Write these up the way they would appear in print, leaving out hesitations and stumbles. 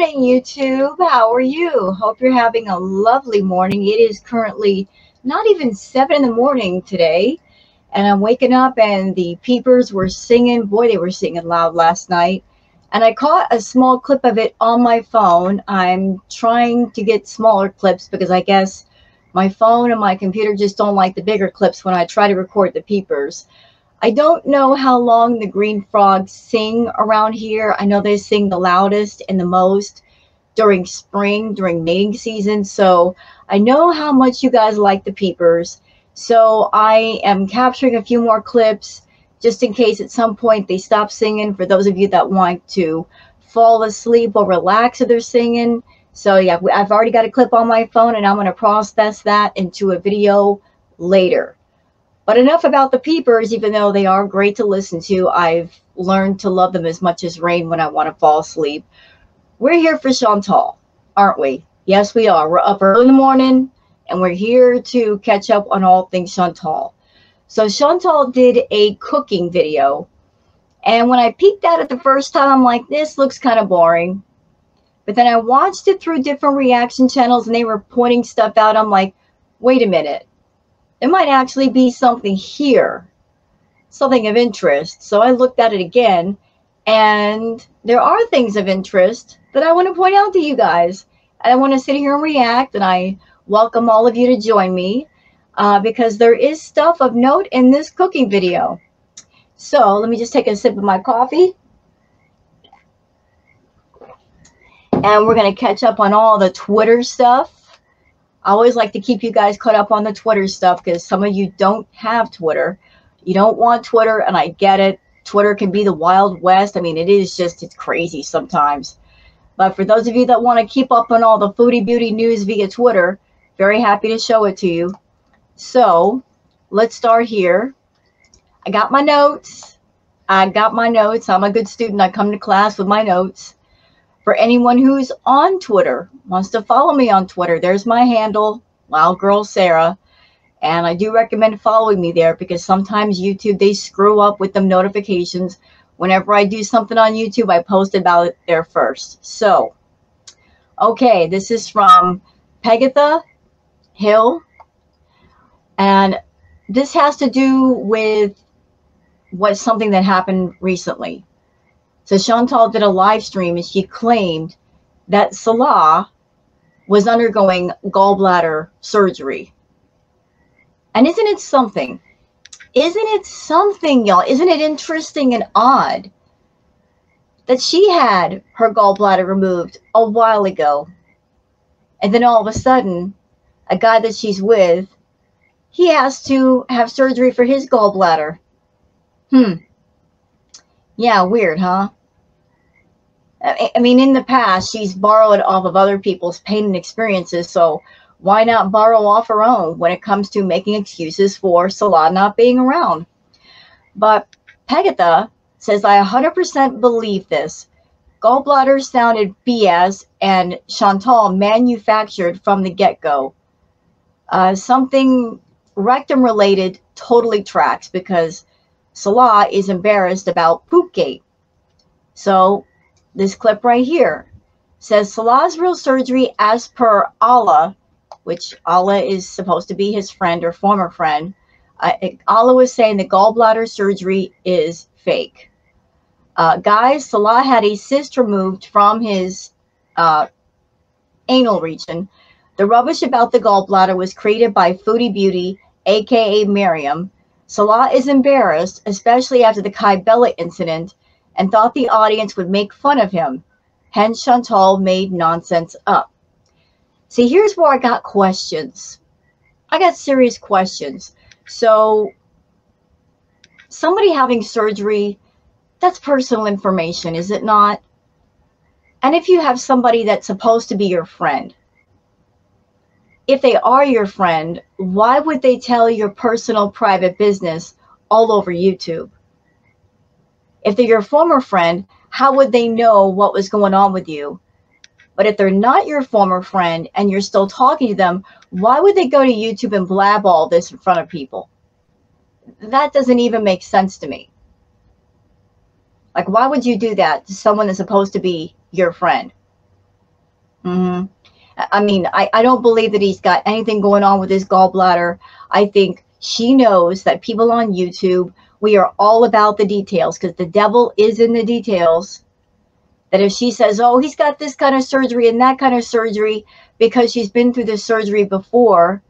morning, YouTube. How are you? Hope you're having a lovely morning. It is currently not even 7 in the morning today, and I'm waking up and the peepers were singing. Boy, they were singing loud last night. And I caught a small clip of it on my phone. I'm trying to get smaller clips because I guess my phone and my computer just don't like the bigger clips when I try to record the peepers. I don't know how long the green frogs sing around here. I know they sing the loudest and the most during spring, during mating season. So I know how much you guys like the peepers. So I am capturing a few more clips just in case at some point they stop singing, for those of you that want to fall asleep or relax if they're singing. So yeah, I've already got a clip on my phone and I'm going to process that into a video later. But enough about the peepers. Even though they are great to listen to, I've learned to love them as much as rain when I want to fall asleep. We're here for Chantal, aren't we? Yes, we are. We're up early in the morning, and we're here to catch up on all things Chantal. So Chantal did a cooking video, and when I peeked at it the first time, I'm like, this looks kind of boring. But then I watched it through different reaction channels, and they were pointing stuff out. I'm like, wait a minute. There might actually be something here, something of interest. So I looked at it again, and there are things of interest that I want to point out to you guys. And I want to sit here and react, and I welcome all of you to join me because there is stuff of note in this cooking video. So let me just take a sip of my coffee. And we're going to catch up on all the Twitter stuff. I always like to keep you guys caught up on the Twitter stuff because some of you don't have Twitter. You don't want Twitter, and I get it. Twitter can be the Wild West. I mean, it's crazy sometimes. But for those of you that want to keep up on all the foodie beauty news via Twitter, very happy to show it to you. So let's start here. I got my notes. I'm a good student. I come to class with my notes. For anyone who's on Twitter, wants to follow me on Twitter, there's my handle, Wild Girl Sarah. And I do recommend following me there because sometimes YouTube, they screw up with them notifications. Whenever I do something on YouTube, I post about it there first. So, okay, this is from Pegatha Hill. And this has to do with something that happened recently. So Chantal did a live stream and she claimed that Salah was undergoing gallbladder surgery. And isn't it something? Isn't it something, y'all? Isn't it interesting and odd that she had her gallbladder removed a while ago? And then all of a sudden, a guy that she's with, he has to have surgery for his gallbladder. Yeah, weird, huh? I mean, in the past, she's borrowed off of other people's pain and experiences, so why not borrow off her own when it comes to making excuses for Salah not being around? But Pegatha says, I 100% believe this. Gallbladder sounded BS, and Chantal manufactured from the get-go. Something rectum-related totally tracks because Salah is embarrassed about Poopgate. So this clip right here says Salah's real surgery as per Allah, which Allah is supposed to be his friend or former friend. Allah was saying the gallbladder surgery is fake. Guys, Salah had a cyst removed from his anal region. The rubbish about the gallbladder was created by Foodie Beauty, aka Miriam. Salah is embarrassed, especially after the Kai Bella incident, and thought the audience would make fun of him. Hence, Chantal made nonsense up. See, here's where I got questions. I got serious questions. So, somebody having surgery, that's personal information, is it not? And if you have somebody that's supposed to be your friend, if they are your friend, why would they tell your personal private business all over YouTube? If they're your former friend, how would they know what was going on with you? But if they're not your former friend and you're still talking to them, why would they go to YouTube and blab all this in front of people? That doesn't even make sense to me. Like, why would you do that to someone that's supposed to be your friend? Hmm. I mean, I don't believe that he's got anything going on with his gallbladder. I think she knows that people on YouTube, we are all about the details because the devil is in the details. That if she says, oh, he's got this kind of surgery and that kind of surgery, because she's been through this surgery before,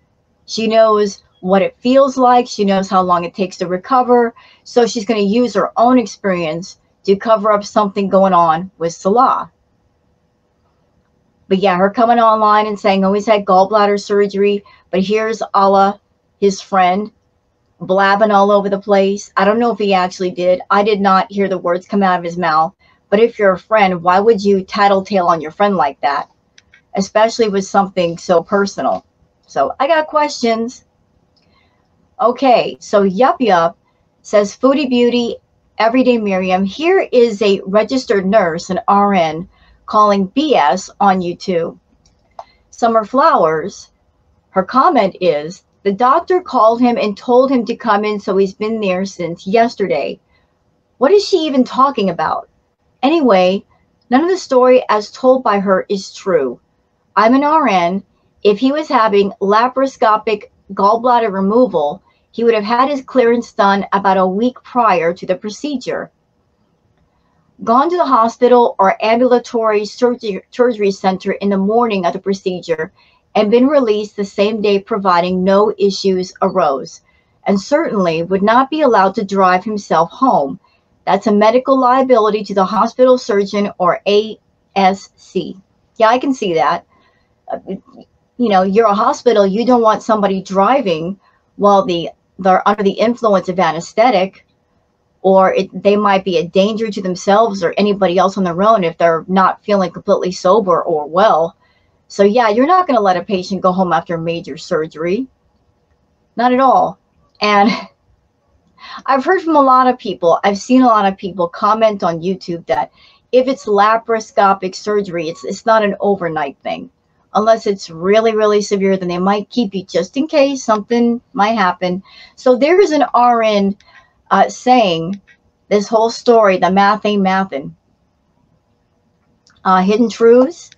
she knows what it feels like. She knows how long it takes to recover. So she's going to use her own experience to cover up something going on with Salah. But yeah, her coming online and saying, oh, he's had gallbladder surgery, but here's Allah, his friend, blabbing all over the place. I don't know if he actually did. I did not hear the words come out of his mouth. But if you're a friend, why would you tattletale on your friend like that? Especially with something so personal. So I got questions. Okay, so Yup Yup says, Foodie Beauty, Everyday Miriam, here is a registered nurse, an RN, calling BS on YouTube. Summer Flowers, her comment is, the doctor called him and told him to come in, so he's been there since yesterday. What is she even talking about? Anyway, none of the story as told by her is true. I'm an RN. If he was having laparoscopic gallbladder removal, he would have had his clearance done about a week prior to the procedure. Gone to the hospital or ambulatory surgery center in the morning of the procedure and been released the same day, providing no issues arose, and certainly would not be allowed to drive himself home. That's a medical liability to the hospital surgeon or ASC. Yeah, I can see that. You know, you're a hospital, you don't want somebody driving while they're under the influence of anesthetic, or they might be a danger to themselves or anybody else on their own if they're not feeling completely sober or well. So yeah, you're not going to let a patient go home after major surgery. Not at all. And I've heard from a lot of people, I've seen a lot of people comment on YouTube that if it's laparoscopic surgery, it's not an overnight thing. Unless it's really, really severe, then they might keep you just in case something might happen. So there's an RN saying this whole story, the math ain't mathin'. Hidden Truths,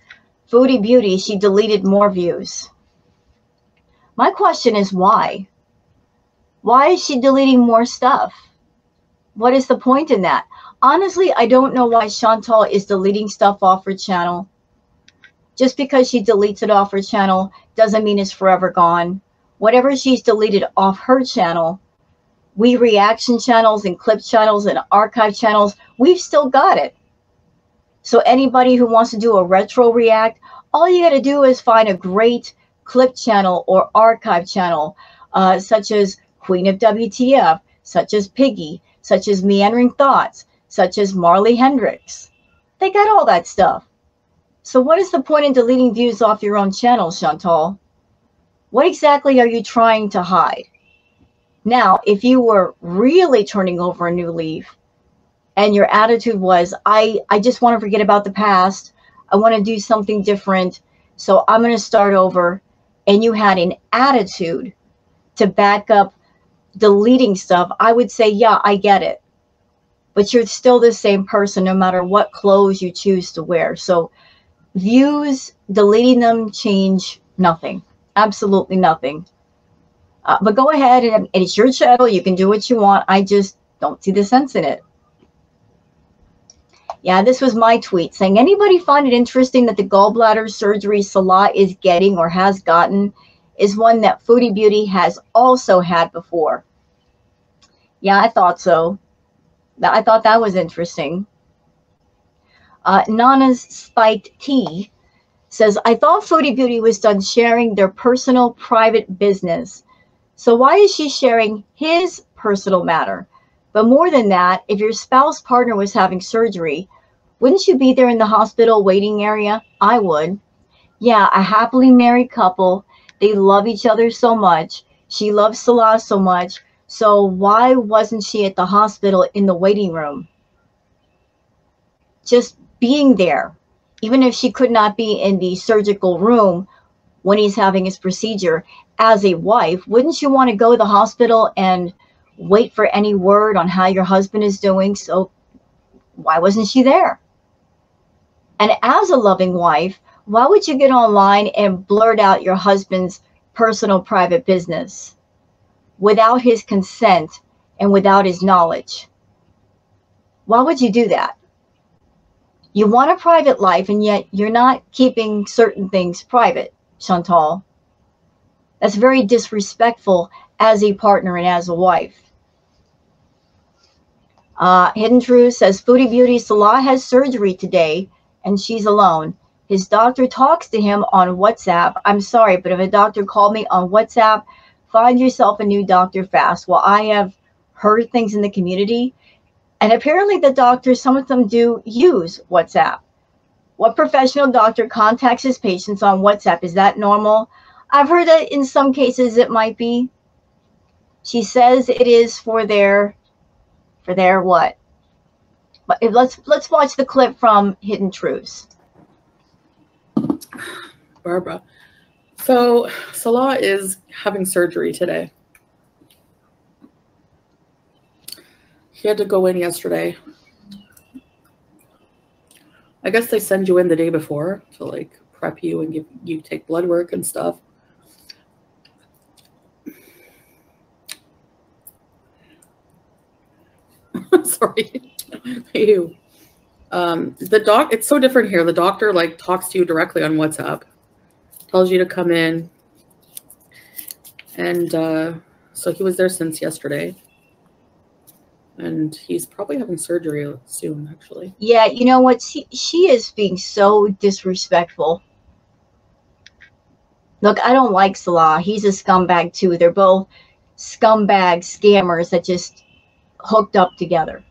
Foodie Beauty, she deleted more views. My question is why? Why is she deleting more stuff? What is the point in that? Honestly, I don't know why Chantal is deleting stuff off her channel. Just because she deletes it off her channel doesn't mean it's forever gone. Whatever she's deleted off her channel, we reaction channels and clip channels and archive channels, we've still got it. So anybody who wants to do a retro react, all you got to do is find a great clip channel or archive channel, such as Queen of WTF, such as Piggy, such as Meandering Thoughts, such as Marley Hendricks. They got all that stuff. So what is the point in deleting views off your own channel, Chantal? What exactly are you trying to hide? Now, if you were really turning over a new leaf and your attitude was, I just want to forget about the past, I want to do something different, so I'm going to start over, and you had an attitude to back up deleting stuff, I would say, yeah, I get it. But you're still the same person no matter what clothes you choose to wear. So views, deleting them change nothing. Absolutely nothing. But go ahead, and it's your channel. You can do what you want. I just don't see the sense in it. Yeah, this was my tweet saying, anybody find it interesting that the gallbladder surgery Salah is getting or has gotten is one that Foodie Beauty has also had before? Yeah, I thought so. I thought that was interesting. Nana's Spiked Tea says, I thought Foodie Beauty was done sharing their personal private business. So why is she sharing his personal matter? But more than that, if your spouse partner was having surgery, wouldn't you be there in the hospital waiting area? I would. Yeah, a happily married couple. They love each other so much. She loves Salah so much. So why wasn't she at the hospital in the waiting room? Just being there. Even if she could not be in the surgical room when he's having his procedure, as a wife, wouldn't you want to go to the hospital and wait for any word on how your husband is doing? So why wasn't she there? And as a loving wife, Why would you get online and blurt out your husband's personal private business without his consent and without his knowledge? Why would you do that? You want a private life, and yet you're not keeping certain things private, Chantal. That's very disrespectful as a partner and as a wife. Hidden Truth says, Foodie Beauty, Salah has surgery today and she's alone. His doctor talks to him on WhatsApp. I'm sorry, but if a doctor called me on WhatsApp, find yourself a new doctor fast. Well, I have heard things in the community, and apparently the doctors, some of them do use WhatsApp. What professional doctor contacts his patients on WhatsApp? Is that normal? I've heard that in some cases it might be. She says it is for their what? But let's watch the clip from Hidden Truths. Barbara. So Salah is having surgery today. He had to go in yesterday. I guess they send you in the day before to like prep you and you take blood work and stuff. Sorry. Ew. It's so different here. The doctor like talks to you directly on WhatsApp, tells you to come in. And so he was there since yesterday. And he's probably having surgery soon, actually. Yeah, you know what? She is being so disrespectful. Look, I don't like Salah. He's a scumbag too. They're both scumbag scammers that just hooked up together,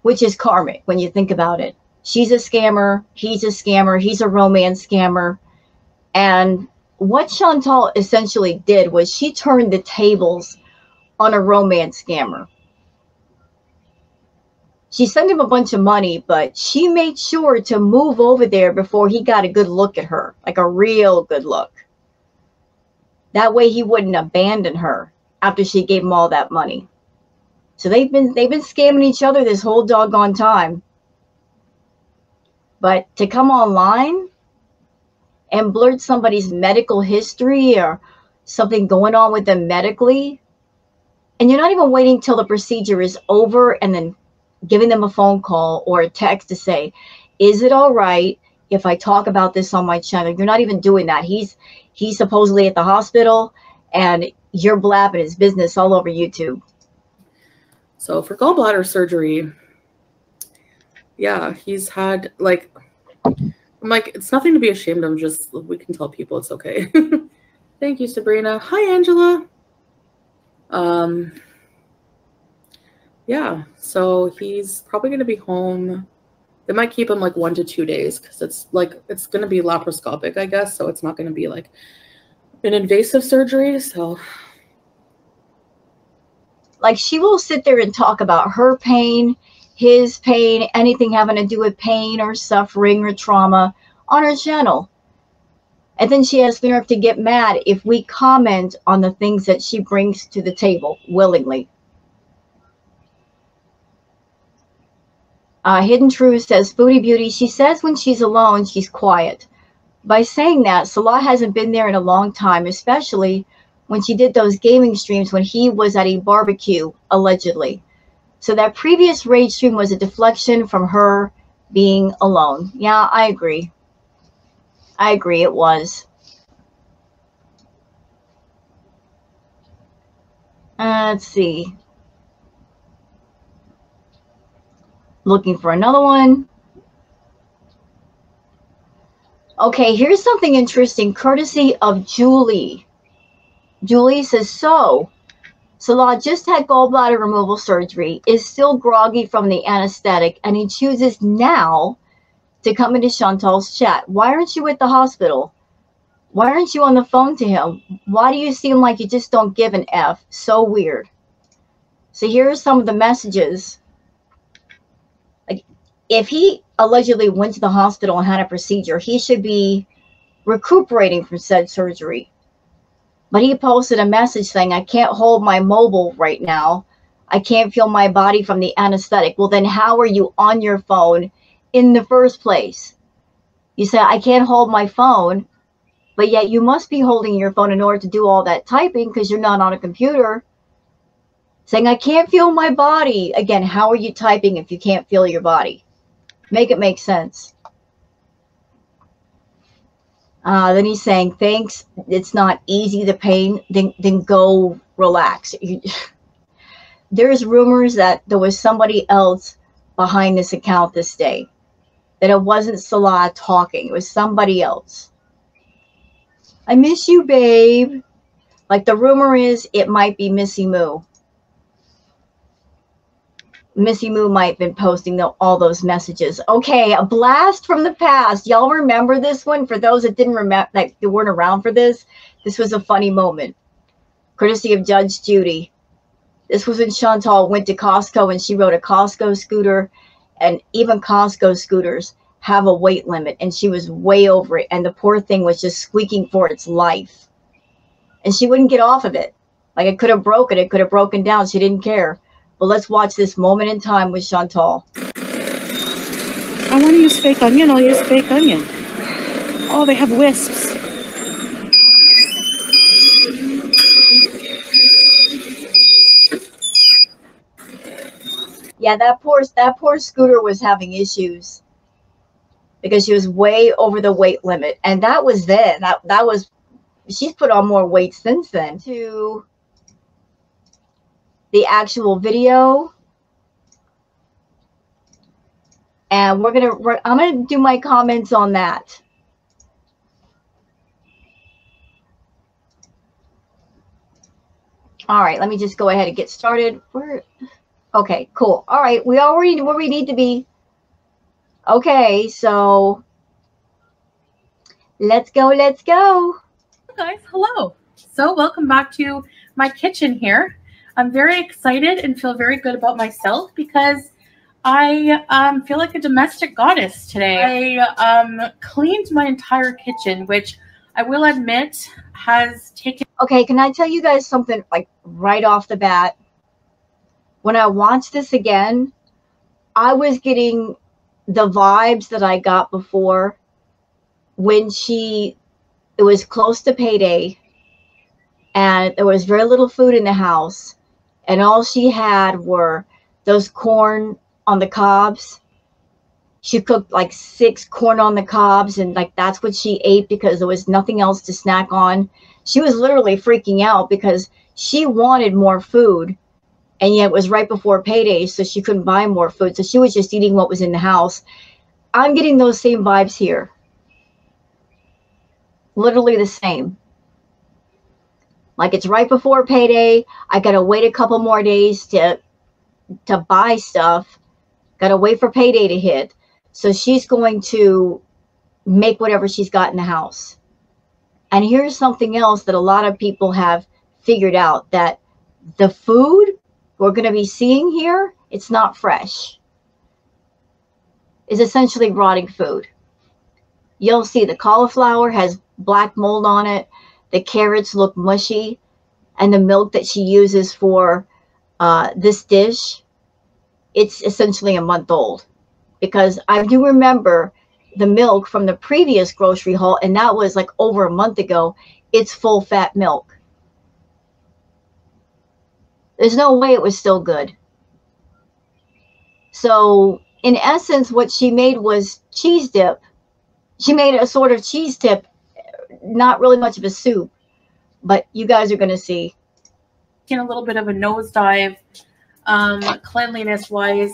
which is karmic when you think about it. She's a scammer. He's a scammer. He's a romance scammer. And what Chantal essentially did was she turned the tables on a romance scammer. She sent him a bunch of money, but she made sure to move over there before he got a good look at her, like a real good look. That way he wouldn't abandon her after she gave him all that money. So they've been scamming each other this whole doggone time. But to come online and blurt somebody's medical history or something going on with them medically, and you're not even waiting till the procedure is over and then giving them a phone call or a text to say, is it all right if I talk about this on my channel? You're not even doing that. He's supposedly at the hospital and you're blabbing his business all over YouTube. So for gallbladder surgery, yeah, he's had like, I'm like, it's nothing to be ashamed of. Just, we can tell people it's okay. Thank you, Sabrina. Hi, Angela. Yeah, so he's probably going to be home. They might keep him like 1 to 2 days because it's going to be laparoscopic, I guess. So it's not going to be like an invasive surgery. So like she will sit there and talk about her pain, his pain, anything having to do with pain or suffering or trauma on her channel. And then she has the nerve to get mad if we comment on the things that she brings to the table willingly. Hidden Truth says, Foodie Beauty, she says when she's alone, she's quiet. By saying that, Salah hasn't been there in a long time, especially when she did those gaming streams when he was at a barbecue, allegedly. So that previous rage stream was a deflection from her being alone. Yeah, I agree. I agree, it was. Let's see. Looking for another one. Okay, here's something interesting, courtesy of Julie. Julie says, so Salah just had gallbladder removal surgery, is still groggy from the anesthetic, and he chooses now to come into Chantal's chat. Why aren't you at the hospital? Why aren't you on the phone to him? Why do you seem like you just don't give an F? So weird. So here are some of the messages. Like, if he allegedly went to the hospital and had a procedure, he should be recuperating from said surgery. But he posted a message saying, I can't hold my mobile right now. I can't feel my body from the anesthetic. Well, then how are you on your phone in the first place? You say, I can't hold my phone, but yet you must be holding your phone in order to do all that typing because you're not on a computer. Saying, I can't feel my body. Again, how are you typing if you can't feel your body? Make it make sense. Then he's saying, thanks, it's not easy, the pain, then go relax. There's rumors that there was somebody else behind this account this day, that it wasn't Salah talking, it was somebody else. I miss you, babe. Like the rumor is it might be Missy Moo. Missy Moo might have been posting all those messages. Okay, a blast from the past. Y'all remember this one? For those that didn't remember, like they weren't around for this was a funny moment. Courtesy of Judge Judy. This was when Chantal went to Costco and she rode a Costco scooter, and even Costco scooters have a weight limit, and she was way over it, and the poor thing was just squeaking for its life. And she wouldn't get off of it. Like it could have broken, it could have broken down. She didn't care. But let's watch this moment in time with Chantal. I want to use fake onion. I'll use fake onion. Oh, they have wisps. Yeah, that poor scooter was having issues because she was way over the weight limit. And that was then. That was, she's put on more weight since then. To the actual video, and I'm gonna do my comments on that. All right, let me just go ahead and get started. Okay, cool. All right, we already where we need to be. Okay, so let's go. Guys, hello. So welcome back to my kitchen here. I'm very excited and feel very good about myself because I feel like a domestic goddess today. I cleaned my entire kitchen, which I will admit has taken... Okay, can I tell you guys something like right off the bat? When I watched this again, I was getting the vibes that I got before when it was close to payday and there was very little food in the house. And all she had were those corn on the cobs. She cooked like 6 corn on the cobs, and like that's what she ate because there was nothing else to snack on. She was literally freaking out because she wanted more food, and yet it was right before payday, so she couldn't buy more food. So she was just eating what was in the house. I'm getting those same vibes here. Literally the same. Like it's right before payday. I gotta wait a couple more days to buy stuff. Gotta wait for payday to hit. So she's going to make whatever she's got in the house. And here's something else that a lot of people have figured out, that the food we're going to be seeing here, it's not fresh. It's essentially rotting food. You'll see the cauliflower has black mold on it. The carrots look mushy. And the milk that she uses for this dish, it's essentially a month old. Because I do remember the milk from the previous grocery haul, and that was like over a month ago. It's full fat milk. There's no way it was still good. So in essence, what she made was cheese dip. She made a sort of cheese dip, not really much of a soup, but you guys are going to see. In a little bit of a nosedive cleanliness wise,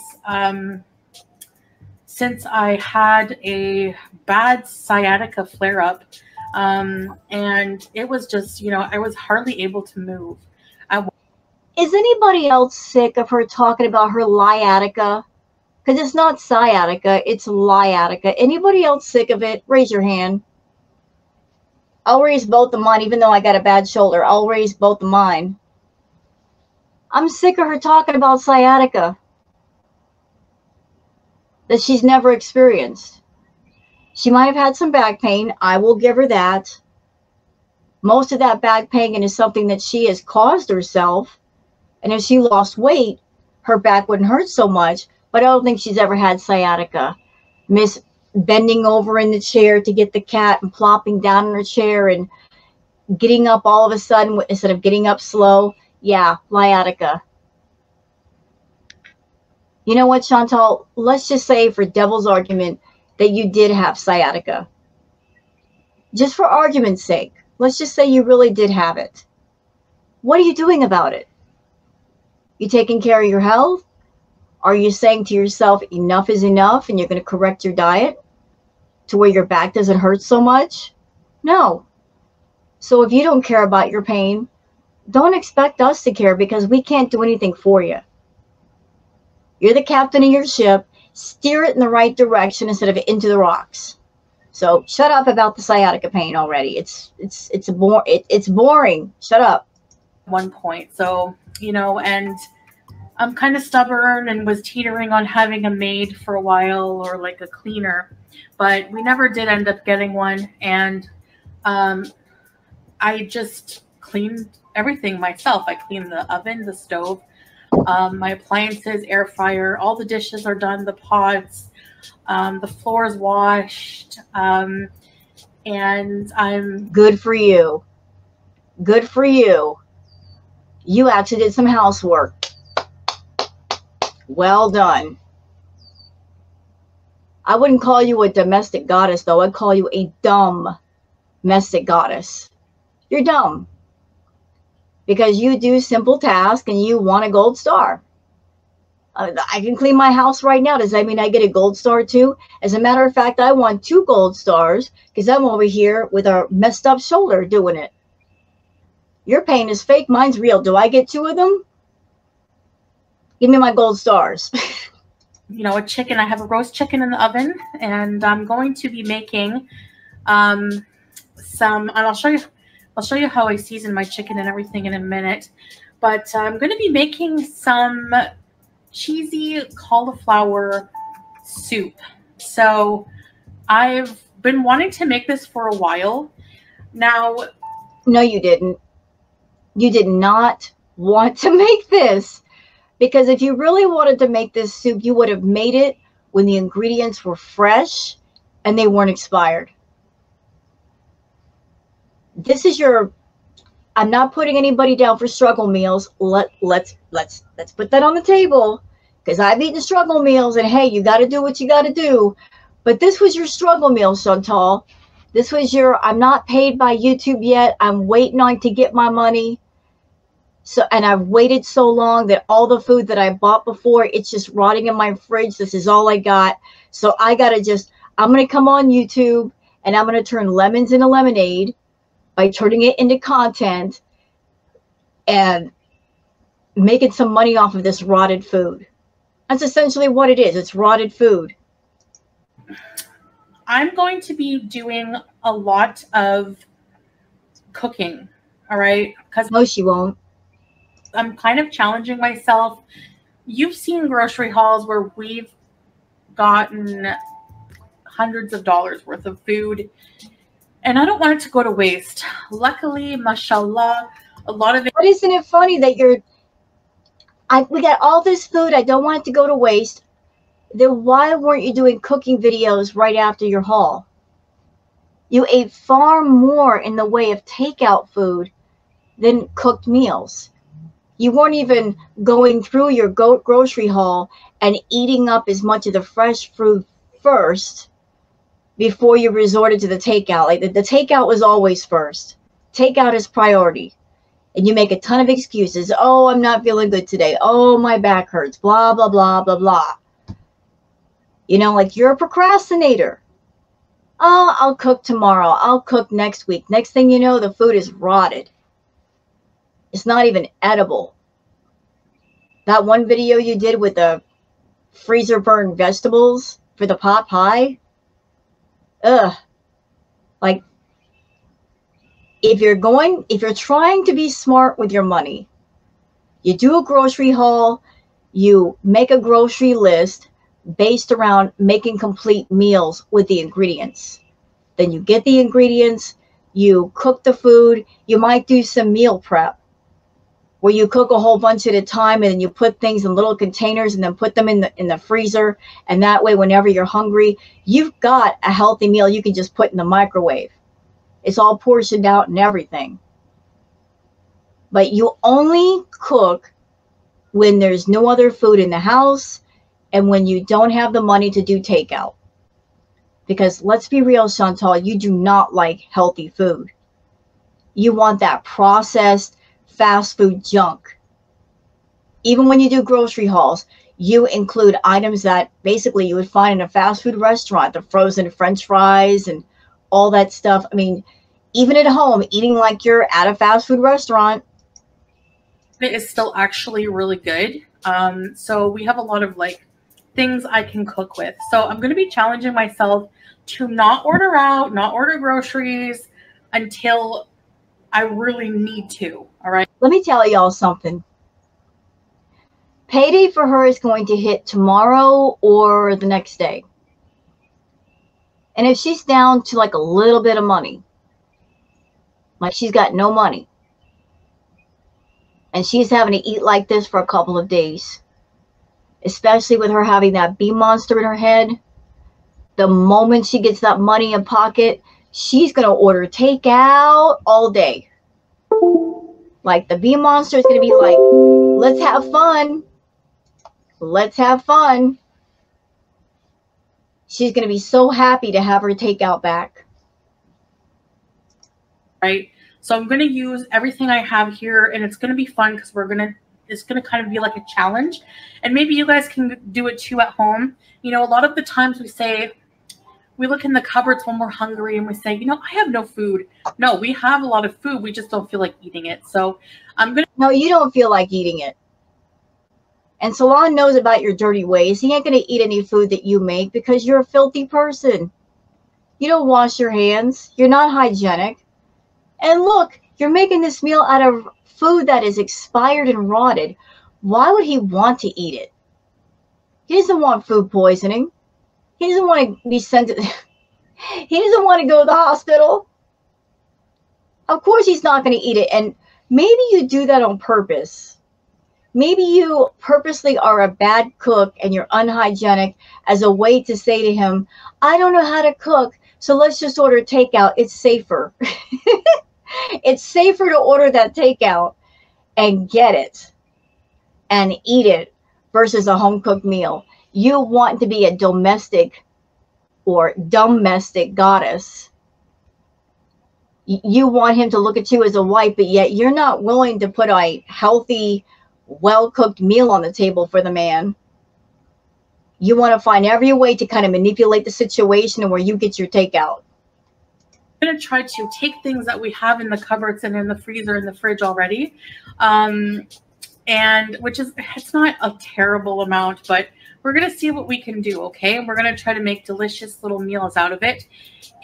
since I had a bad sciatica flare up, and it was just, you know, I was hardly able to move. Is anybody else sick of her talking about her liatica? Because it's not sciatica, it's liatica. Anybody else sick of it? Raise your hand. I'll raise both of mine, even though I got a bad shoulder. I'll raise both of mine. I'm sick of her talking about sciatica that she's never experienced. She might have had some back pain. I will give her that. Most of that back pain is something that she has caused herself. And if she lost weight, her back wouldn't hurt so much. But I don't think she's ever had sciatica. Miss bending over in the chair to get the cat and plopping down in her chair and getting up all of a sudden instead of getting up slow. Yeah, sciatica. You know what, Chantal? Let's just say for devil's argument that you did have sciatica. Just for argument's sake, let's just say you really did have it. What are you doing about it? You taking care of your health? Are you saying to yourself, enough is enough, and you're going to correct your diet to where your back doesn't hurt so much? No. So if you don't care about your pain, don't expect us to care, because we can't do anything for you. You're the captain of your ship. Steer it in the right direction instead of into the rocks. So shut up about the sciatica pain already. It's boring. Shut up. One point. So, you know, and I'm kind of stubborn and was teetering on having a maid for a while, or like a cleaner, but we never did end up getting one. And I just cleaned everything myself. I cleaned the oven, the stove, my appliances, air fryer, all the dishes are done, the pots, the floor is washed, and I'm... Good for you. Good for you. You actually did some housework. Well done. I wouldn't call you a domestic goddess, though. I'd call you a dumb domestic goddess. You're dumb. Because you do simple tasks and you want a gold star. I can clean my house right now. Does that mean I get a gold star too? As a matter of fact, I want 2 gold stars because I'm over here with a messed up shoulder doing it. Your pain is fake. Mine's real. Do I get 2 of them? Give me my gold stars. You know, a chicken. I have a roast chicken in the oven, and I'm going to be making some, and I'll show you how I season my chicken and everything in a minute. But I'm going to be making some cheesy cauliflower soup. So I've been wanting to make this for a while now. No, you didn't. You did not want to make this. Because if you really wanted to make this soup, you would have made it when the ingredients were fresh and they weren't expired. This is your... I'm not putting anybody down for struggle meals. Let's put that on the table, because I've eaten struggle meals, and hey, you got to do what you got to do. But this was your struggle meal, Chantal. This was your... I'm not paid by YouTube yet. I'm waiting on to get my money. So, and I've waited so long that all the food that I bought before, it's just rotting in my fridge. This is all I got. So I got to just... I'm going to come on YouTube, and I'm going to turn lemons into lemonade by turning it into content and making some money off of this rotted food. That's essentially what it is. It's rotted food. I'm going to be doing a lot of cooking, all right? Because No, she won't. I'm kind of challenging myself. You've seen grocery hauls where we've gotten hundreds of dollars worth of food, and I don't want it to go to waste. Luckily, mashallah, a lot of it... But isn't it funny that we got all this food, I don't want it to go to waste. Then why weren't you doing cooking videos right after your haul? You ate far more in the way of takeout food than cooked meals. You weren't even going through your grocery haul and eating up as much of the fresh fruit first before you resorted to the takeout. Like the takeout was always first. Takeout is priority. And you make a ton of excuses. Oh, I'm not feeling good today. Oh, my back hurts. Blah, blah, blah, blah, blah. You know, like you're a procrastinator. Oh, I'll cook tomorrow. I'll cook next week. Next thing you know, the food is rotted. It's not even edible. That one video you did with the freezer burned vegetables for the pot pie. Ugh. Like, if you're trying to be smart with your money, you do a grocery haul, you make a grocery list based around making complete meals with the ingredients. Then you get the ingredients, you cook the food, you might do some meal prep. where you cook a whole bunch at a time and then you put things in little containers and then put them in the freezer. And that way, whenever you're hungry, you've got a healthy meal you can just put in the microwave. It's all portioned out and everything. But you only cook when there's no other food in the house and when you don't have the money to do takeout. Because let's be real, Chantal, you do not like healthy food. You want that processed fast food junk. Even when you do grocery hauls, you include items that basically you would find in a fast food restaurant, the frozen French fries and all that stuff. I mean, even at home, eating like you're at a fast food restaurant. It is still actually really good. So we have a lot of like things I can cook with. So I'm going to be challenging myself to not order out, not order groceries until I really need to. All right. Let me tell y'all something. Payday for her is going to hit tomorrow or the next day. And if she's down to like a little bit of money, like she's got no money, and she's having to eat like this for a couple of days, especially with her having that bee monster in her head, the moment she gets that money in pocket, she's going to order takeout all day. Like the bee monster is going to be like, let's have fun. Let's have fun. She's going to be so happy to have her takeout back. Right. So I'm going to use everything I have here, and it's going to be fun because it's going to kind of be like a challenge. And maybe you guys can do it too at home. You know, a lot of the times we look in the cupboards when we're hungry and we say, you know, I have no food. No, we have a lot of food. We just don't feel like eating it. So I'm going to. No, you don't feel like eating it. And Salon knows about your dirty ways. He ain't going to eat any food that you make because you're a filthy person. You don't wash your hands. You're not hygienic. And look, you're making this meal out of food that is expired and rotted. Why would he want to eat it? He doesn't want food poisoning. He doesn't want to be sent to, he doesn't want to go to the hospital. Of course he's not going to eat it. And maybe you do that on purpose. Maybe you purposely are a bad cook and you're unhygienic as a way to say to him, I don't know how to cook, so let's just order takeout. It's safer. It's safer to order that takeout and get it and eat it versus a home-cooked meal. You want to be a domestic or domestic goddess. You want him to look at you as a wife, but yet you're not willing to put a healthy, well-cooked meal on the table for the man. You want to find every way to kind of manipulate the situation where you get your takeout. I'm going to try to take things that we have in the cupboards and in the freezer and the fridge already. And which is, it's not a terrible amount, but we're going to see what we can do. Okay. And we're going to try to make delicious little meals out of it.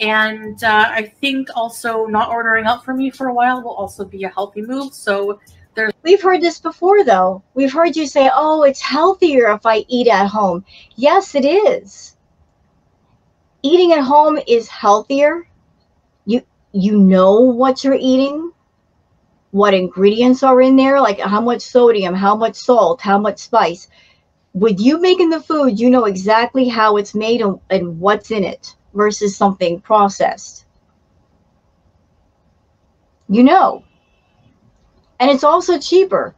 And I think also not ordering out for me for a while will also be a healthy move. So we've heard this before, though. We've heard you say, oh, it's healthier if I eat at home. Yes, it is. Eating at home is healthier. You know what you're eating, what ingredients are in there, like how much sodium, how much salt, how much spice. With you making the food, you know exactly how it's made and what's in it versus something processed. You know. And it's also cheaper.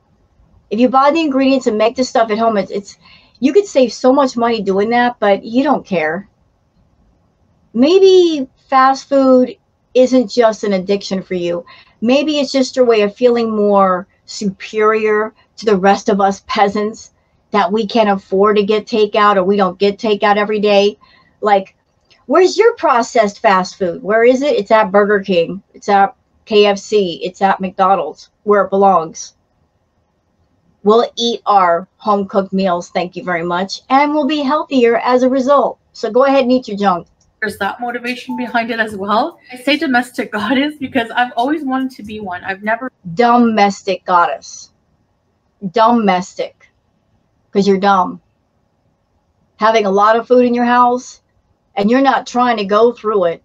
If you buy the ingredients and make the stuff at home, it's you could save so much money doing that, but you don't care. Maybe fast food isn't just an addiction for you. Maybe it's just your way of feeling more superior to the rest of us peasants that we can't afford to get takeout or we don't get takeout every day. Like, where's your processed fast food? Where is it? It's at Burger King. It's at KFC. It's at McDonald's, where it belongs. We'll eat our home-cooked meals, thank you very much, and we'll be healthier as a result. So go ahead and eat your junk. There's that motivation behind it as well. I say domestic goddess because I've always wanted to be one. I've never. Domestic goddess. Domestic. Because you're dumb. Having a lot of food in your house and you're not trying to go through it.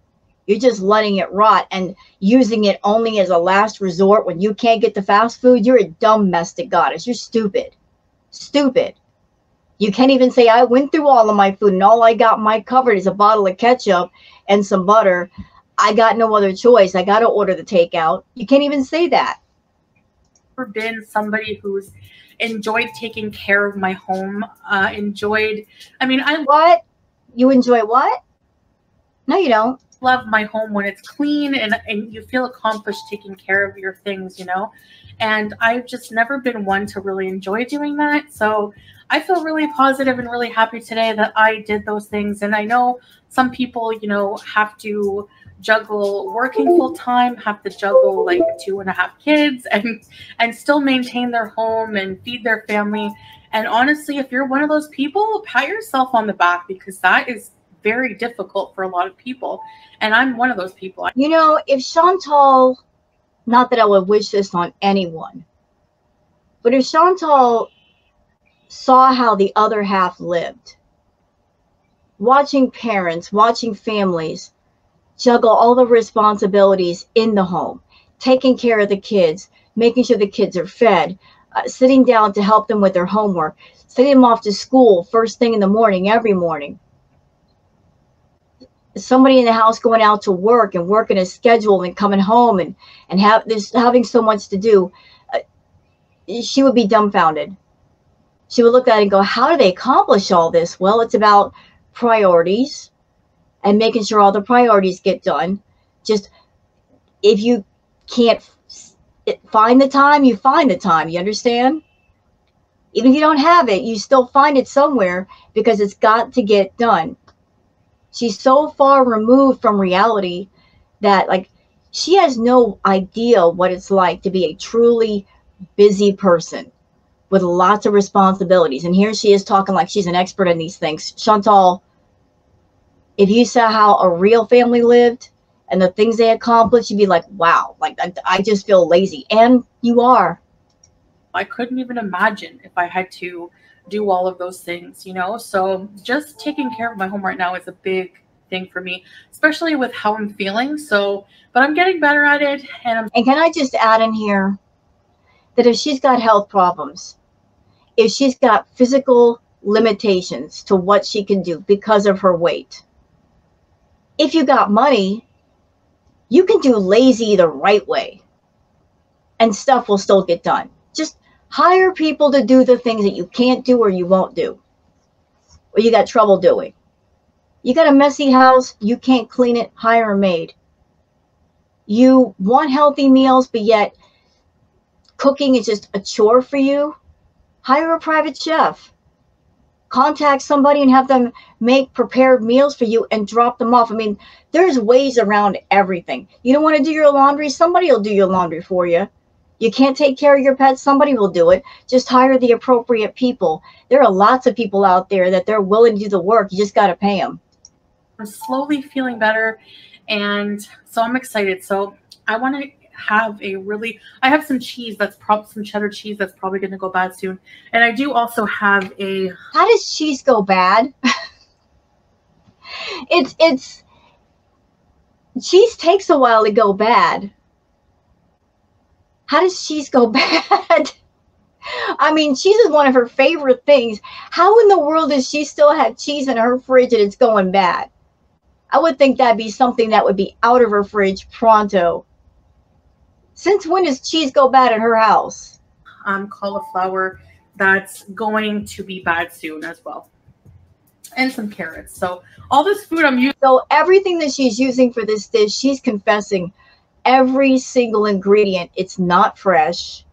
You're just letting it rot and using it only as a last resort when you can't get the fast food. You're a dumb domestic goddess. You're stupid. Stupid. You can't even say, I went through all of my food and all I got in my cupboard is a bottle of ketchup and some butter. I got no other choice. I got to order the takeout. You can't even say that. I've been somebody who's enjoyed taking care of my home, I mean, What? You enjoy what? No, you don't. love my home when it's clean and you feel accomplished taking care of your things, you know? And I've just never been one to really enjoy doing that. So I feel really positive and really happy today that I did those things. And I know some people, you know, have to juggle working full time, have to juggle like 2.5 kids and still maintain their home and feed their family. And honestly, if you're one of those people, pat yourself on the back, because that is very difficult for a lot of people. And I'm one of those people. You know, if Chantal, not that I would wish this on anyone, but if Chantal saw how the other half lived, watching parents, watching families juggle all the responsibilities in the home, taking care of the kids, making sure the kids are fed, sitting down to help them with their homework, sending them off to school first thing in the morning, every morning. Somebody in the house going out to work and working a schedule and coming home and having so much to do, she would be dumbfounded. She would look at it and go, how do they accomplish all this? Well, it's about priorities and making sure all the priorities get done. Just if you can't find the time, you find the time. You understand? Even if you don't have it, you still find it somewhere because it's got to get done. She's so far removed from reality that, like, she has no idea what it's like to be a truly busy person with lots of responsibilities. And here she is talking like she's an expert in these things. Chantal, if you saw how a real family lived and the things they accomplished, you'd be like, wow, like I just feel lazy. And you are. I couldn't even imagine if I had to do all of those things, you know? So just taking care of my home right now is a big thing for me, especially with how I'm feeling. So, but I'm getting better at it. And can I just add in here that if she's got health problems, if she's got physical limitations to what she can do because of her weight, if you got money, you can do lazy the right way and stuff will still get done. Just hire people to do the things that you can't do or you won't do, or you got trouble doing. You got a messy house, you can't clean it, hire a maid. You want healthy meals, but yet cooking is just a chore for you, hire a private chef. Contact somebody and have them make prepared meals for you and drop them off. I mean, there's ways around everything. You don't want to do your laundry, somebody will do your laundry for you. You can't take care of your pets, somebody will do it. Just hire the appropriate people. There are lots of people out there that they're willing to do the work. You just got to pay them. I'm slowly feeling better. And so I'm excited. So I want to have I have some cheese some cheddar cheese that's probably going to go bad soon. And I do also have How does cheese go bad? Cheese takes a while to go bad. How does cheese go bad? I mean, cheese is one of her favorite things. How in the world does she still have cheese in her fridge and it's going bad? I would think that'd be something that would be out of her fridge pronto. Since when does cheese go bad at her house? Cauliflower that's going to be bad soon as well. And some carrots. So all this food I'm using. So everything that she's using for this dish, she's confessing every single ingredient. It's not fresh.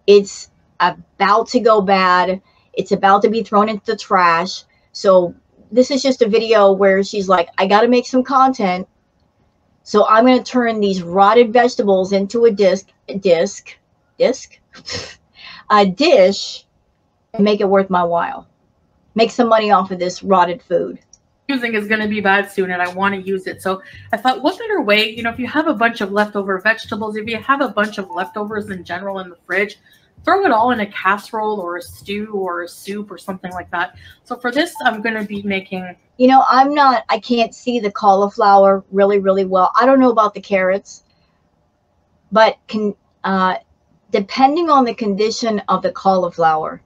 It's about to go bad. It's about to be thrown into the trash. So this is just a video where she's like, I got to make some content. So I'm going to turn these rotted vegetables into a dish, and make it worth my while. Make some money off of this rotted food. Using is going to be bad soon and I want to use it. So I thought, what better way, you know, if you have a bunch of leftover vegetables, if you have a bunch of leftovers in general in the fridge, throw it all in a casserole or a stew or a soup or something like that. So for this, I'm going to be making You know, I can't see the cauliflower really, really well. I don't know about the carrots, but depending on the condition of the cauliflower,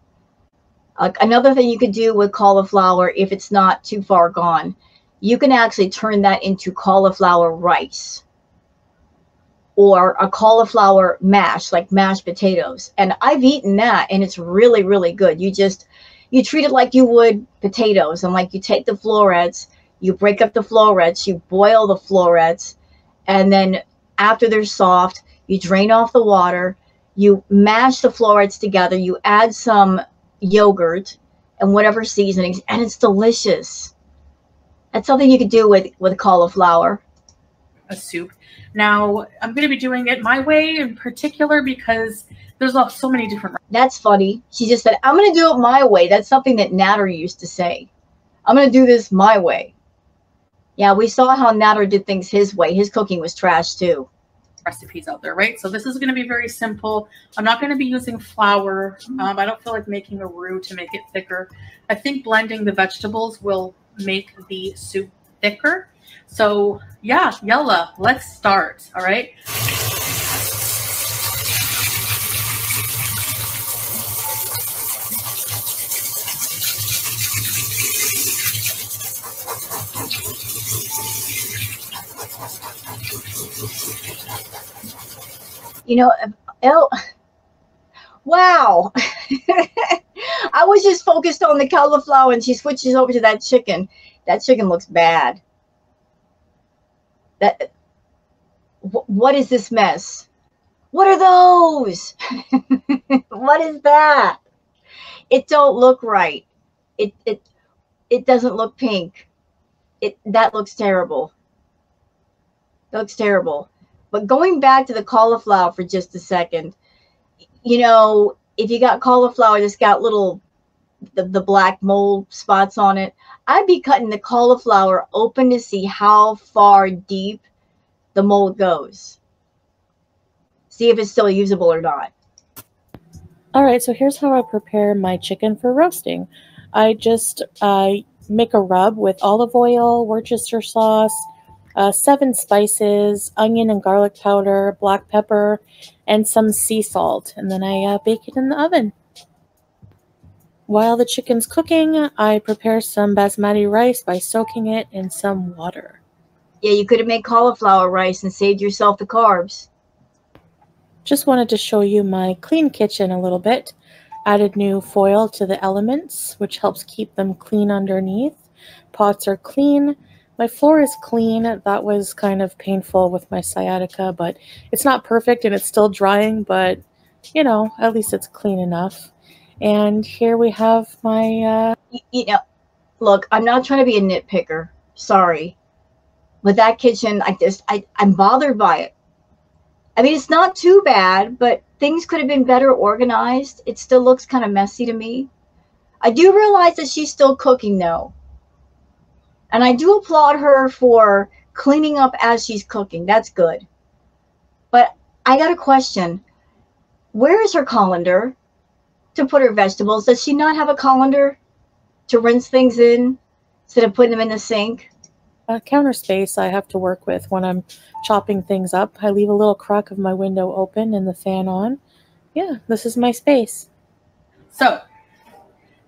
another thing you could do with cauliflower, if it's not too far gone, you can actually turn that into cauliflower rice or a cauliflower mash, like mashed potatoes. And I've eaten that, and it's really, really good. You treat it like you would potatoes, and like you take the florets, you break up the florets, you boil the florets, and then after they're soft, you drain off the water, you mash the florets together, you add some yogurt and whatever seasonings, and it's delicious. That's something you could do with cauliflower. A soup. Now, I'm going to be doing it my way in particular because there's so many different. That's funny. She just said, I'm going to do it my way. That's something that Natter used to say. I'm going to do this my way. Yeah, we saw how Natter did things his way. His cooking was trash too. Recipes out there, right? So this is going to be very simple. I'm not going to be using flour. I don't feel like making a roux to make it thicker. I think blending the vegetables will make the soup thicker. So yeah, yalla, let's start. All right. You know, oh, wow. I was just focused on the cauliflower, and she switches over to that chicken. That chicken looks bad. What is this mess? What are those? What is that? It don't look right. It doesn't look pink. That looks terrible. That looks terrible. But going back to the cauliflower for just a second, you know, if you got cauliflower that's got little the black mold spots on it, I'd be cutting the cauliflower open to see how far deep the mold goes. See if it's still usable or not. All right, so here's how I prepare my chicken for roasting. I just make a rub with olive oil, Worcester sauce, 7 spices, onion and garlic powder, black pepper, and some sea salt. And then I bake it in the oven. While the chicken's cooking, I prepare some basmati rice by soaking it in some water. Yeah, you could have made cauliflower rice and saved yourself the carbs. Just wanted to show you my clean kitchen a little bit. Added new foil to the elements, which helps keep them clean underneath. Pots are clean. My floor is clean. That was kind of painful with my sciatica, but it's not perfect and it's still drying, but you know, at least it's clean enough. And here we have my... You know, look, I'm not trying to be a nitpicker. Sorry. With that kitchen, I'm bothered by it. I mean, it's not too bad, but things could have been better organized. It still looks kind of messy to me. I do realize that she's still cooking, though. And I do applaud her for cleaning up as she's cooking. That's good. But I got a question. Where is her colander to put her vegetables? Does she not have a colander to rinse things in instead of putting them in the sink? Counter space I have to work with when I'm chopping things up. I leave a little crack of my window open and the fan on. Yeah, this is my space. So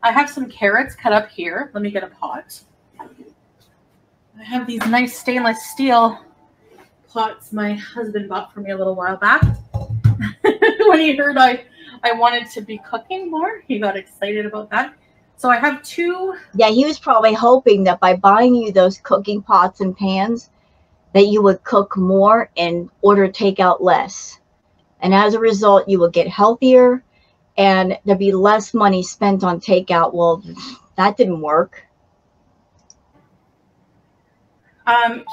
I have some carrots cut up here. Let me get a pot. I have these nice stainless steel pots my husband bought for me a little while back. When he heard I wanted to be cooking more, he got excited about that. So I have 2. Yeah, he was probably hoping that by buying you those cooking pots and pans, that you would cook more and order takeout less. And as a result, you will get healthier and there'd be less money spent on takeout. Well, that didn't work.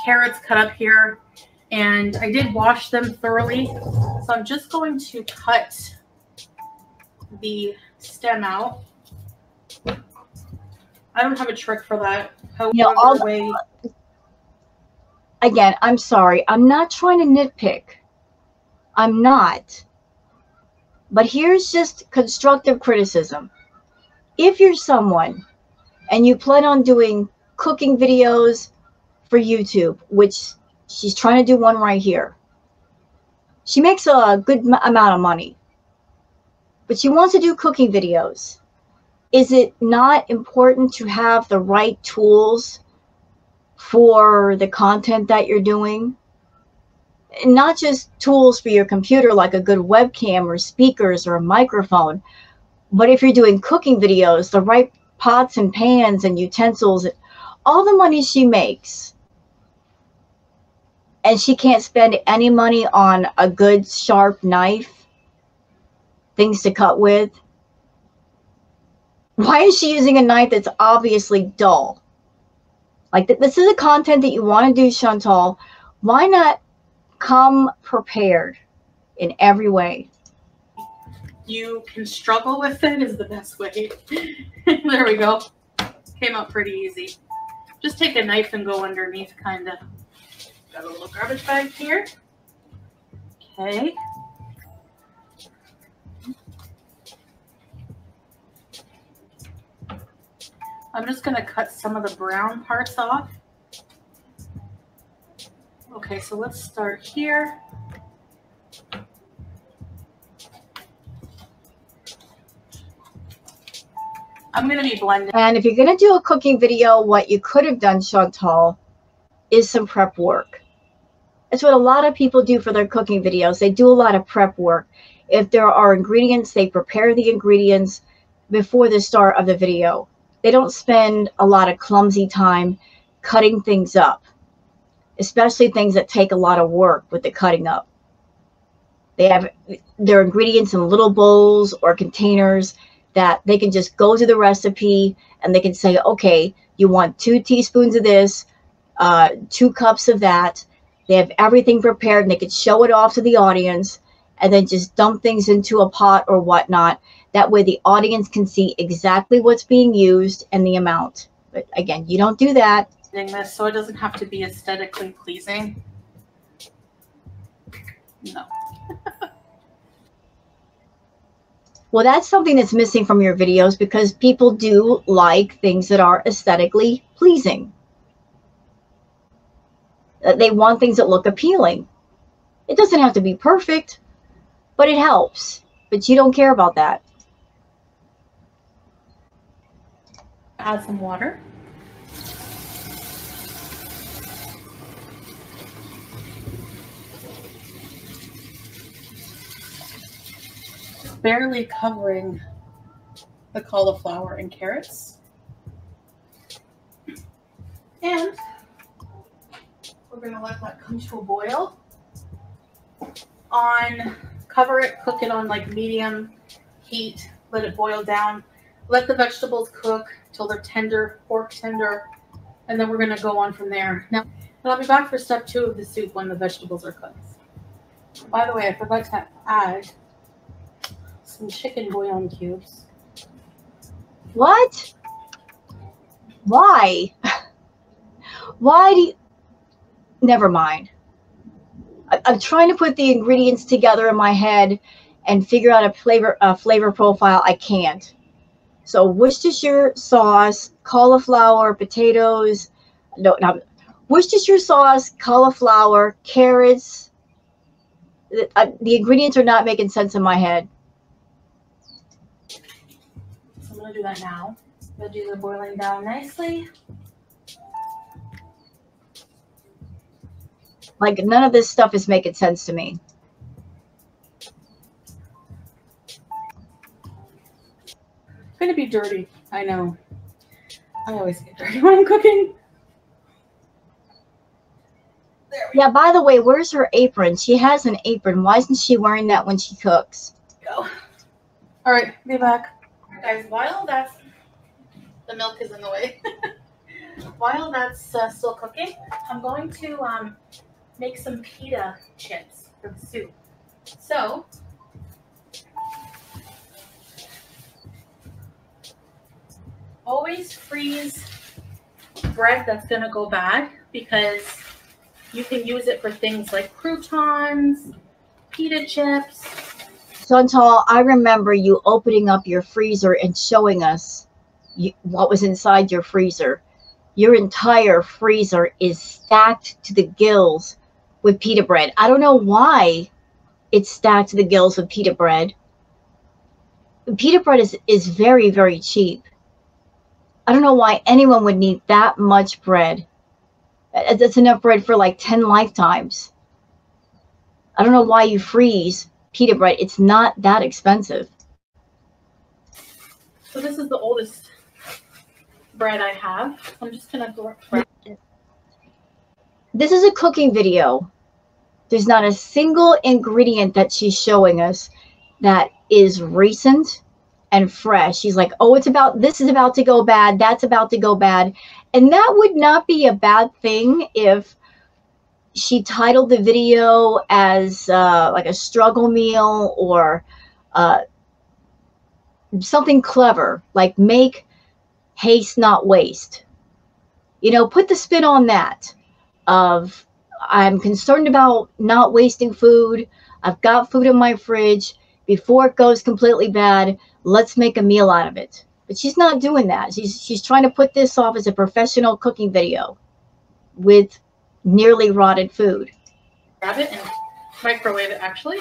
Carrots cut up here, and I did wash them thoroughly. So I'm just going to cut the stem out. I don't have a trick for that. However, again, I'm sorry. I'm not trying to nitpick. I'm not. But here's just constructive criticism. If you're someone and you plan on doing cooking videos for YouTube, which she's trying to do one right here. She makes a good amount of money, but she wants to do cooking videos. Is it not important to have the right tools for the content that you're doing? And not just tools for your computer like a good webcam or speakers or a microphone, but if you're doing cooking videos, the right pots and pans and utensils, all the money she makes, and she can't spend any money on a good sharp knife, things to cut with. Why is she using a knife that's obviously dull? Like, this is the content that you want to do, Chantal. Why not come prepared in every way? You can struggle with it is the best way. There we go. Came out pretty easy. Just take a knife and go underneath, kind of. Got a little garbage bag here. Okay. I'm just going to cut some of the brown parts off. Okay, so let's start here. I'm going to be blending. And if you're going to do a cooking video, what you could have done, Chantal, is some prep work. That's what a lot of people do for their cooking videos. They do a lot of prep work. If there are ingredients, they prepare the ingredients before the start of the video. They don't spend a lot of clumsy time cutting things up, especially things that take a lot of work with the cutting up. They have their ingredients in little bowls or containers that they can just go to the recipe and they can say, okay, you want 2 teaspoons of this, 2 cups of that. They have everything prepared and they can show it off to the audience and then just dump things into a pot or whatnot. That way the audience can see exactly what's being used and the amount. But again, you don't do that. This so it doesn't have to be aesthetically pleasing. No. Well, that's something that's missing from your videos because people do like things that are aesthetically pleasing. They want things that look appealing. It doesn't have to be perfect, but it helps. But you don't care about that. Add some water. Barely covering the cauliflower and carrots. And we're going to let that come to a boil. Cover it, cook it on like medium heat, let it boil down. Let the vegetables cook till they're tender, pork tender, and then we're going to go on from there. Now, and I'll be back for step 2 of the soup when the vegetables are cooked. By the way, I forgot to add some chicken bouillon cubes. What? Why? Why do you... Never mind. I'm trying to put the ingredients together in my head and figure out a flavor profile. I can't. So Worcestershire sauce, cauliflower, potatoes, no, Worcestershire sauce, cauliflower, carrots. The ingredients are not making sense in my head. So I'm going to do that now. Veggies are boiling down nicely. Like, none of this stuff is making sense to me. It's going to be dirty. I know. I always get dirty when I'm cooking. There we Yeah, by the way, where's her apron? She has an apron. Why isn't she wearing that when she cooks? go. All right, be back. Guys, while that's... The milk is in the way. While that's still cooking, I'm going to make some pita chips for the soup. So, always freeze bread that's going to go bad because you can use it for things like croutons, pita chips. Chantal, I remember you opening up your freezer and showing us what was inside your freezer. your entire freezer is stacked to the gills with pita bread. I don't know why it's stacked to the gills with pita bread. Pita bread is very, very cheap. I don't know why anyone would need that much bread. That's enough bread for like 10 lifetimes. I don't know why you freeze pita bread. It's not that expensive. So this is the oldest bread I have. I'm just going to go. This is a cooking video. There's not a single ingredient that she's showing us that is recent and fresh. She's like, oh, this is about to go bad. That's about to go bad. And that would not be a bad thing if she titled the video as like a struggle meal or something clever, like make haste, not waste. You know, put the spin on that of I'm concerned about not wasting food. I've got food in my fridge. Before it goes completely bad, let's make a meal out of it. But she's not doing that. She's trying to put this off as a professional cooking video with nearly rotted food. Grab it and microwave it, actually.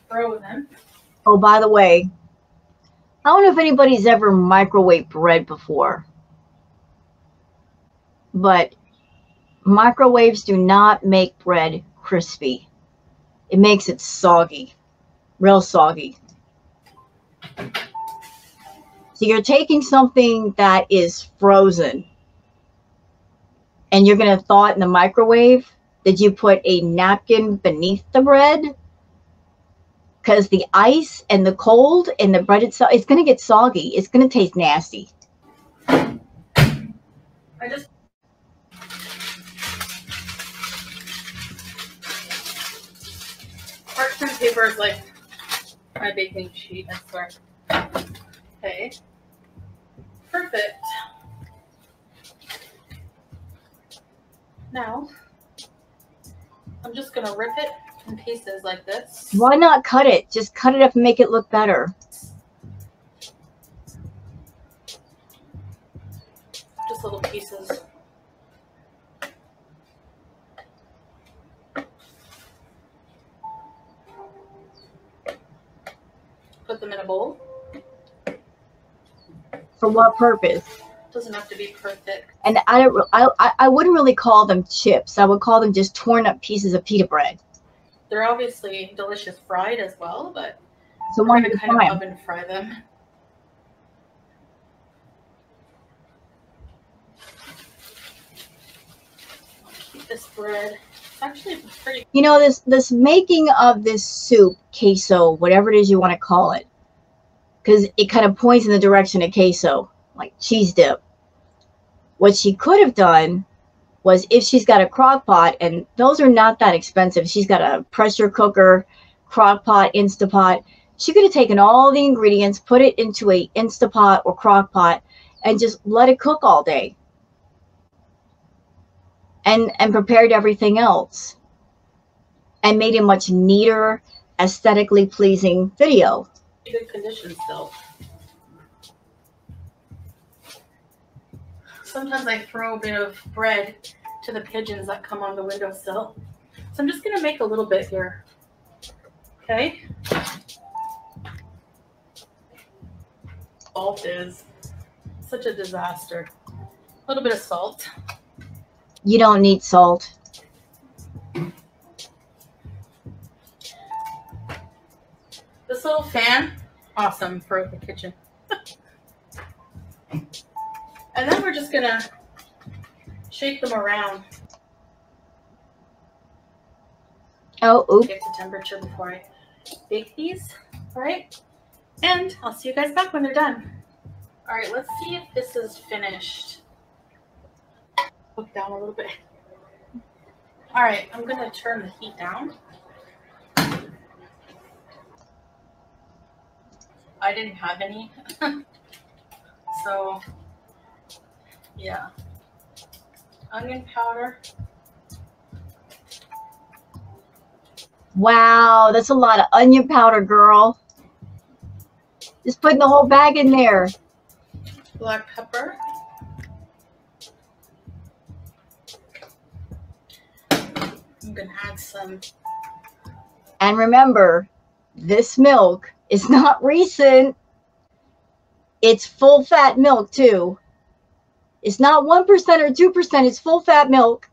Frozen. Oh, by the way, I don't know if anybody's ever microwaved bread before, but microwaves do not make bread crispy. It makes it soggy, real soggy. So you're taking something that is frozen and you're going to thaw it in the microwave. Did you put a napkin beneath the bread? Because the ice and the cold and the bread itself, it's going to get soggy. It's going to taste nasty. Parchment paper is like my baking sheet, I swear. Okay. Perfect. Now, I'm just going to rip it in pieces like this. Why not cut it? Just cut it up and make it look better. Just little pieces. Put them in a bowl. For what purpose? Doesn't have to be perfect. And I wouldn't really call them chips. I would call them just torn up pieces of pita bread. They're obviously delicious fried as well, but so we're going to kind of oven fry them. I'll keep this bread. It's actually pretty. You know, this making of this soup, queso, whatever it is you want to call it, because it kind of points in the direction of queso, like cheese dip. What she could have done was, if she's got a crock pot, and those are not that expensive, she's got a pressure cooker, crock pot, Instapot, she could have taken all the ingredients, put it into a Instapot or crock pot, and just let it cook all day. And prepared everything else. And made a much neater, aesthetically pleasing video. Good condition still. Sometimes I throw a bit of bread to the pigeons that come on the windowsill. So I'm just going to make a little bit here. Okay. Salt is such a disaster. A little bit of salt. You don't need salt. This little fan, awesome for the kitchen. And then we're just gonna shake them around. Oh, oops. Get the temperature before I bake these, all right? And I'll see you guys back when they're done. All right, let's see if this is finished. Look down a little bit. All right, I'm gonna turn the heat down. I didn't have any, so yeah. Onion powder. Wow, that's a lot of onion powder, girl. Just putting the whole bag in there. black pepper. I'm gonna add some. And remember, this milk is not recent. It's full fat milk too. It's not 1% or 2%, it's full fat milk.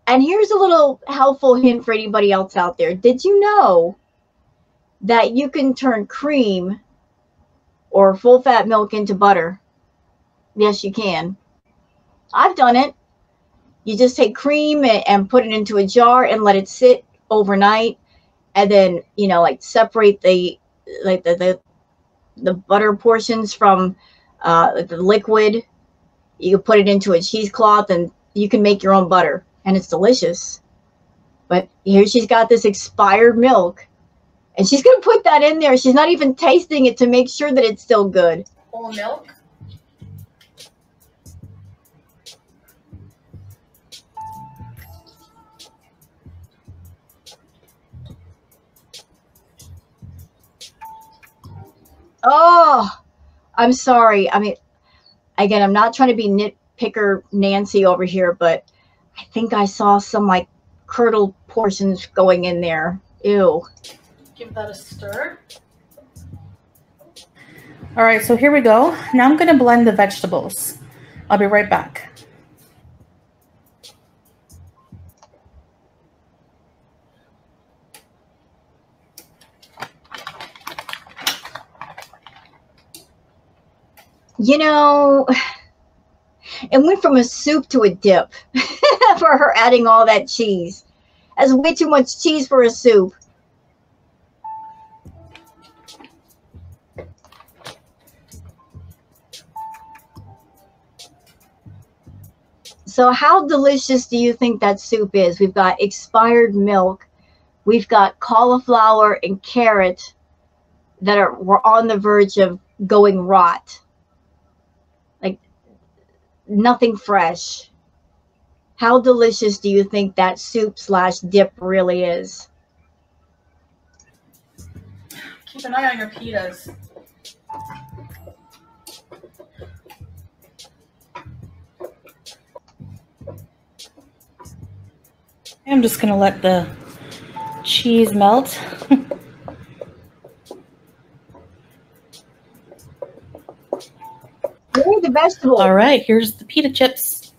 And here's a little helpful hint for anybody else out there. Did you know that you can turn cream or full fat milk into butter? Yes, you can. I've done it. You just take cream and put it into a jar and let it sit overnight, and then, you know, like separate the butter portions from the liquid. You can put it into a cheesecloth and you can make your own butter, and it's delicious. But here she's got this expired milk, and she's going to put that in there. She's not even tasting it to make sure that it's still good. Whole milk. Oh, I'm sorry. I mean, again, I'm not trying to be nitpicker Nancy over here, but I think I saw some like curdled portions going in there. Ew. Give that a stir. All right, so here we go. Now I'm gonna blend the vegetables. I'll be right back. You know, it went from a soup to a dip for her adding all that cheese. That's way too much cheese for a soup. So how delicious do you think that soup is? We've got expired milk. We've got cauliflower and carrot that were on the verge of going rot. Like nothing fresh. How delicious do you think that soup / dip really is? Keep an eye on your pitas. I'm just gonna let the cheese melt. Where are the vegetables? All right, here's the pita chips.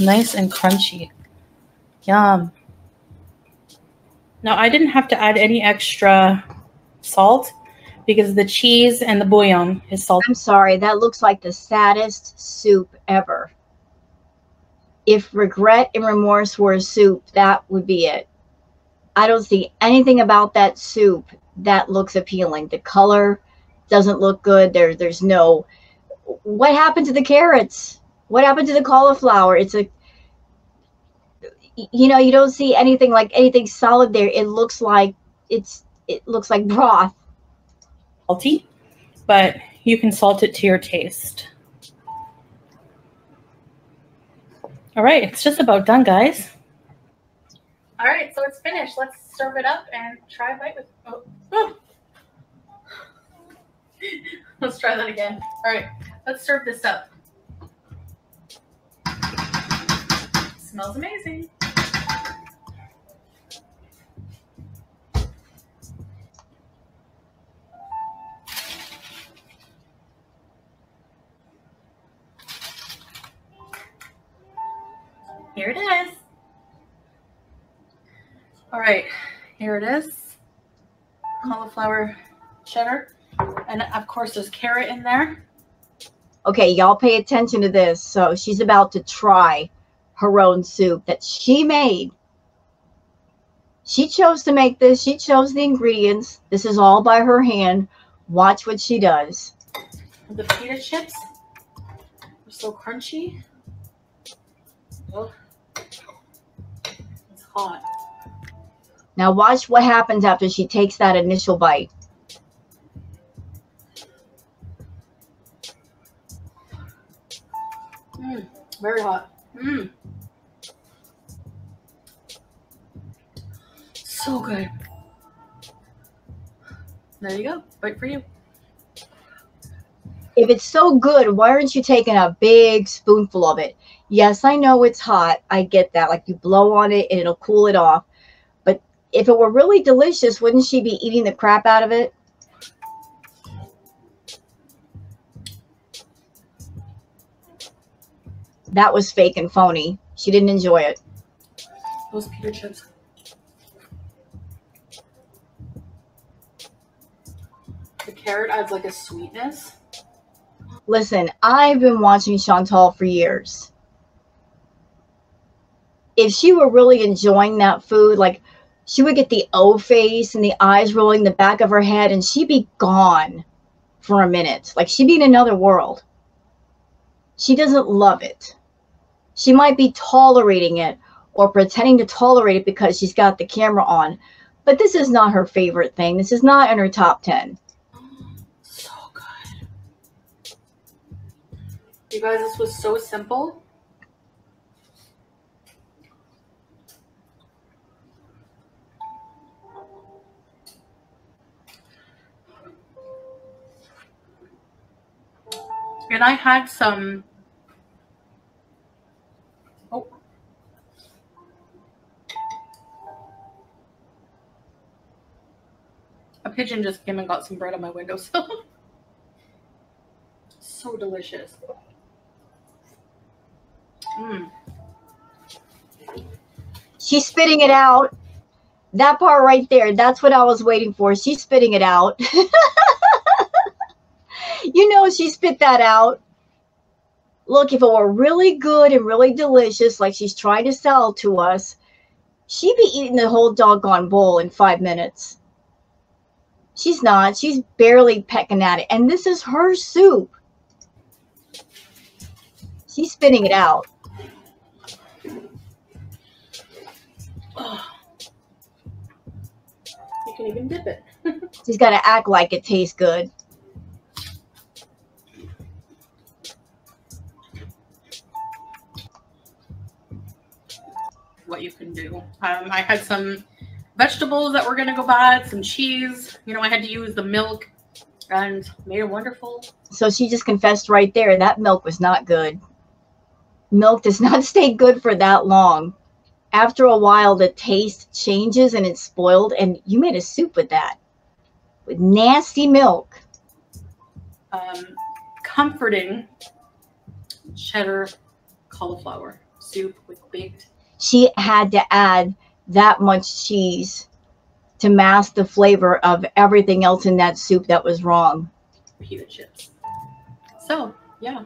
Nice and crunchy. Yum. Now, I didn't have to add any extra salt because the cheese and the bouillon is salty. I'm sorry, that looks like the saddest soup ever. If regret and remorse were a soup, that would be it. I don't see anything about that soup that looks appealing. The color doesn't look good. There's no... What happened to the carrots? What happened to the cauliflower? It's a... You know, you don't see anything like anything solid there. It looks like it looks like broth. Salty, but you can salt it to your taste. All right, it's just about done, guys. All right, so it's finished. Let's serve it up and try a bite with. Oh. Let's try that again. All right, let's serve this up. Smells amazing. Here it is. All right, here it is. Cauliflower cheddar. And of course there's carrot in there. Okay, y'all pay attention to this. So she's about to try her own soup that she made. She chose to make this. She chose the ingredients. This is all by her hand. Watch what she does. The pita chips are so crunchy. Oh, it's hot. Now watch what happens after she takes that initial bite. Very hot. So good. There you go. Bite for you. If it's so good, why aren't you taking a big spoonful of it? Yes, I know it's hot. I get that. Like you blow on it and it'll cool it off. But if it were really delicious, wouldn't she be eating the crap out of it? That was fake and phony. She didn't enjoy it. Those pita chips. The carrot adds like a sweetness. Listen, I've been watching Chantal for years. If she were really enjoying that food, like she would get the O face and the eyes rolling the back of her head and she'd be gone for a minute. Like she'd be in another world. She doesn't love it. She might be tolerating it or pretending to tolerate it because she's got the camera on. But this is not her favorite thing. This is not in her top 10. So good. You guys, this was so simple. And I had some, oh, a pigeon just came and got some bread on my windowsill. So delicious. She's spitting it out. That part right there, that's what I was waiting for. She's spitting it out. You know she spit that out. Look, if it were really good and really delicious, like she's trying to sell to us, she'd be eating the whole doggone bowl in 5 minutes. She's not. She's barely pecking at it. And this is her soup. She's spitting it out. Oh. You can even dip it. She's got to act like it tastes good. What you can do. I had some vegetables that were going to go bad, some cheese. You know, I had to use the milk and made a wonderful. So she just confessed right there. That milk was not good. Milk does not stay good for that long. After a while, the taste changes and it's spoiled. And you made a soup with that. With nasty milk. Comforting cheddar cauliflower soup with baked. She had to add that much cheese to mask the flavor of everything else in that soup that was wrong. Pita chips. So, yeah.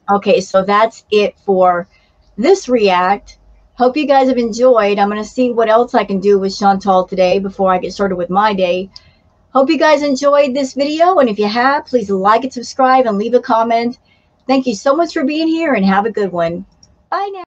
Okay, so that's it for this react. Hope you guys have enjoyed. I'm going to see what else I can do with Chantal today before I get started with my day. Hope you guys enjoyed this video, and if you have, please like and subscribe and leave a comment. Thank you so much for being here, and have a good one. Bye now.